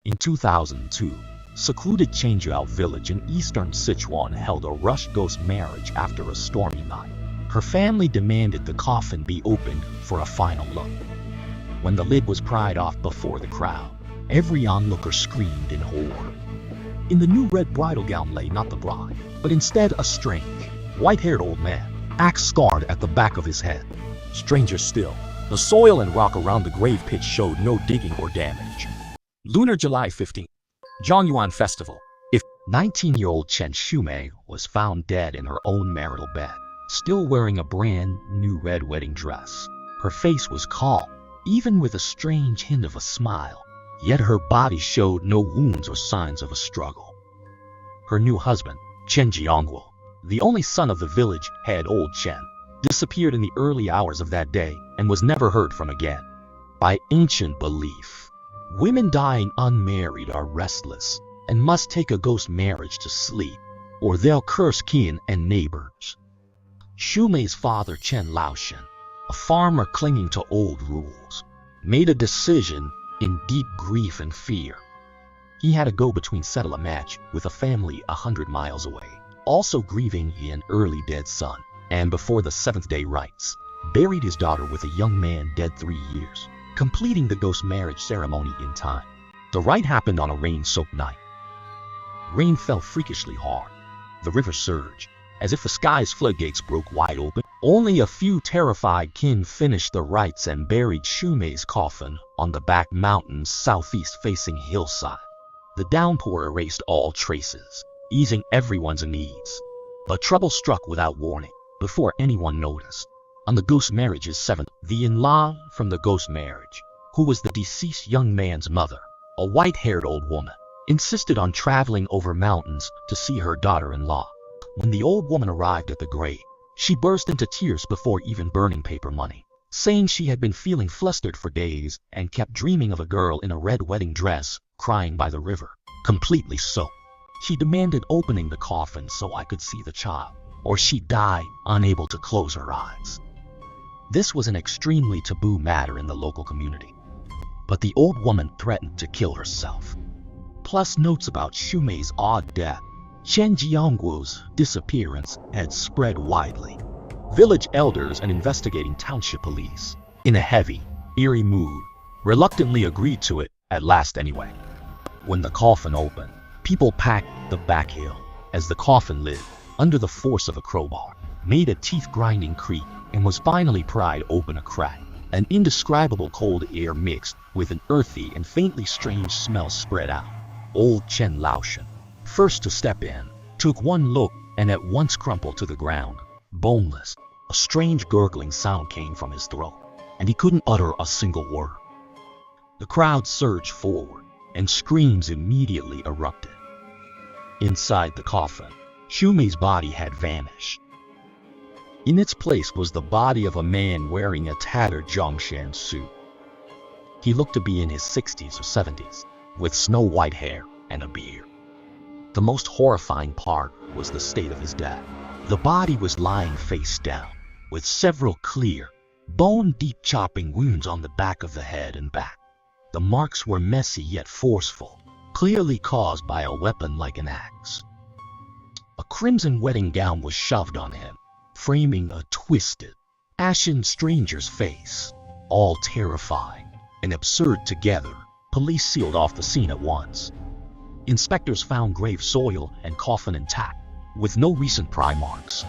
In 2002, secluded Chenjiaao village in eastern Sichuan held a rush ghost marriage after a stormy night. Her family demanded the coffin be opened for a final look. When the lid was pried off before the crowd, every onlooker screamed in horror. In the new red bridal gown lay not the bride, but instead a strange, white-haired old man, axe scarred at the back of his head. Stranger still, the soil and rock around the grave pit showed no digging or damage. Lunar July 15, Zhongyuan Festival. 19-year-old Chen Shumei was found dead in her own marital bed, still wearing a brand new red wedding dress. Her face was calm, even with a strange hint of a smile, yet her body showed no wounds or signs of a struggle. Her new husband, Chenjiaao, the only son of the village head old Chen, disappeared in the early hours of that day and was never heard from again. By ancient belief, women dying unmarried are restless and must take a ghost marriage to sleep, or they'll curse kin and neighbors. Shumei's father, Chen Laoshan, a farmer clinging to old rules, made a decision in deep grief and fear. He had to go between settle a match with a family 100 miles away, also grieving an early dead son, and before the seventh-day rites, buried his daughter with a young man dead 3 years, completing the ghost marriage ceremony in time. The rite happened on a rain-soaked night. Rain fell freakishly hard. The river surged, as if the sky's floodgates broke wide open. Only a few terrified kin finished the rites and buried Shumei's coffin on the back mountain's southeast-facing hillside. The downpour erased all traces, easing everyone's needs. But trouble struck without warning, before anyone noticed. On the ghost marriage's seventh, the in-law from the ghost marriage, who was the deceased young man's mother, a white-haired old woman, insisted on traveling over mountains to see her daughter-in-law. When the old woman arrived at the grave, she burst into tears before even burning paper money, saying she had been feeling flustered for days and kept dreaming of a girl in a red wedding dress crying by the river, completely soaked. She demanded opening the coffin so I could see the child, or she'd die unable to close her eyes. This was an extremely taboo matter in the local community, but the old woman threatened to kill herself. Plus notes about Shumei's odd death, Chenjiao's disappearance had spread widely. Village elders and investigating township police, in a heavy, eerie mood, reluctantly agreed to it at last anyway. When the coffin opened, people packed the back hill as the coffin lid, under the force of a crowbar, made a teeth-grinding creak and was finally pried open a crack. An indescribable cold air mixed with an earthy and faintly strange smell spread out. Old Chen Laoshan, first to step in, took one look and at once crumpled to the ground, boneless. A strange gurgling sound came from his throat, and he couldn't utter a single word. The crowd surged forward, and screams immediately erupted. Inside the coffin, Shumei's body had vanished. In its place was the body of a man wearing a tattered Zhongshan suit. He looked to be in his 60s or 70s, with snow-white hair and a beard. The most horrifying part was the state of his death. The body was lying face down, with several clear, bone-deep chopping wounds on the back of the head and back. The marks were messy yet forceful, clearly caused by a weapon like an axe. A crimson wedding gown was shoved on him, framing a twisted, ashen stranger's face. All terrifying and absurd together, police sealed off the scene at once. Inspectors found grave soil and coffin intact, with no recent pry marks.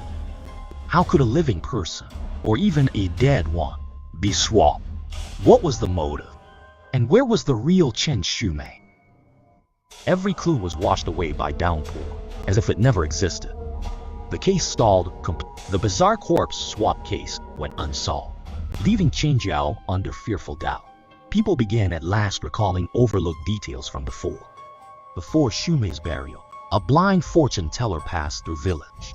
How could a living person, or even a dead one, be swapped? What was the motive? And where was the real Chen Shumei? Every clue was washed away by downpour, as if it never existed. The case stalled. The bizarre corpse swap case went unsolved, leaving Chenjiaao under fearful doubt. People began at last recalling overlooked details from before. Before Shumei's burial, a blind fortune teller passed through village.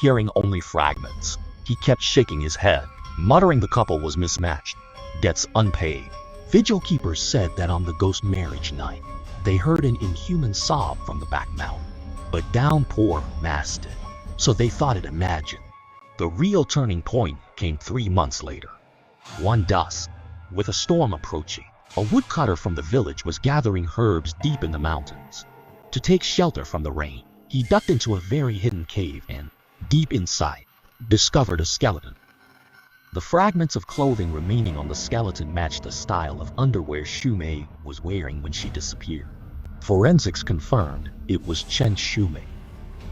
Hearing only fragments, he kept shaking his head, muttering the couple was mismatched, debts unpaid. Vigil keepers said that on the ghost marriage night, they heard an inhuman sob from the back mountain, but downpour masked it, so they thought it imagined. The real turning point came 3 months later. One dusk, with a storm approaching, A woodcutter from the village was gathering herbs deep in the mountains. To take shelter from the rain, he ducked into a very hidden cave and, deep inside, discovered a skeleton. The fragments of clothing remaining on the skeleton matched the style of underwear Shumei was wearing when she disappeared. Forensics confirmed it was Chen Shumei,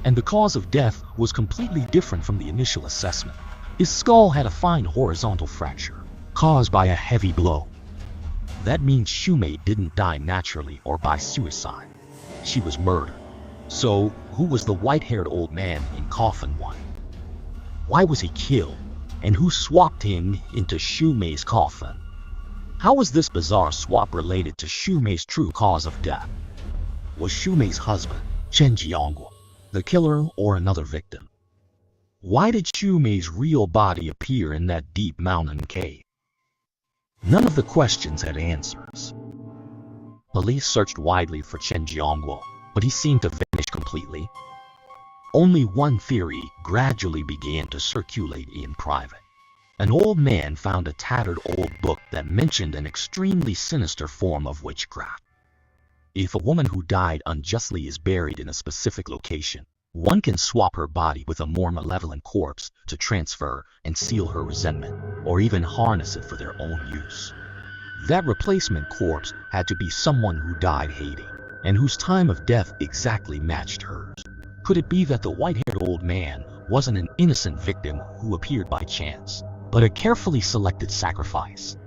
and the cause of death was completely different from the initial assessment. His skull had a fine horizontal fracture, caused by a heavy blow. That means Shumei didn't die naturally or by suicide. She was murdered. So, who was the white-haired old man in Coffin 1? Why was he killed? And who swapped him into Shumei's coffin? How was this bizarre swap related to Shumei's true cause of death? Was Shumei's husband, Chenjiaao, the killer or another victim? Why did Shumei's real body appear in that deep mountain cave? None of the questions had answers. Police searched widely for Chenjiaao, but he seemed to vanish completely. Only one theory gradually began to circulate in private. An old man found a tattered old book that mentioned an extremely sinister form of witchcraft. If a woman who died unjustly is buried in a specific location, one can swap her body with a more malevolent corpse to transfer and seal her resentment, or even harness it for their own use. That replacement corpse had to be someone who died hating, and whose time of death exactly matched hers. Could it be that the white-haired old man wasn't an innocent victim who appeared by chance, but a carefully selected sacrifice?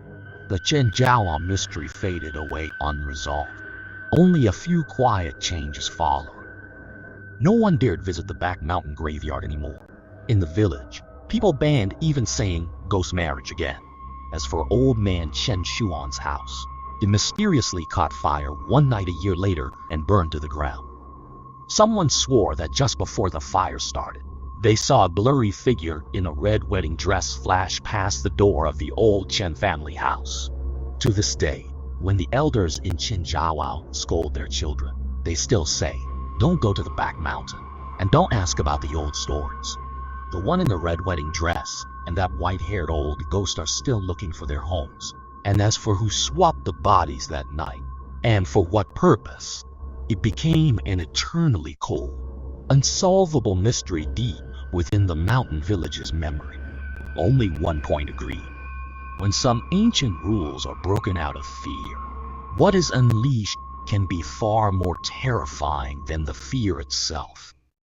The Chenjiaao mystery faded away unresolved. Only a few quiet changes followed. No one dared visit the back mountain graveyard anymore. In the village, people banned even saying ghost marriage again. As for old man Chen Shuan's house, it mysteriously caught fire one night a year later and burned to the ground. Someone swore that just before the fire started, they saw a blurry figure in a red wedding dress flash past the door of the old Chen family house. To this day, when the elders in Chenjiaao scold their children, they still say, "Don't go to the back mountain, and don't ask about the old stories." The one in the red wedding dress and that white-haired old ghost are still looking for their homes. And as for who swapped the bodies that night, and for what purpose, it became an eternally cold, unsolvable mystery deep within the mountain village's memory. Only one point agreed. When some ancient rules are broken out of fear, what is unleashed can be far more terrifying than the fear itself.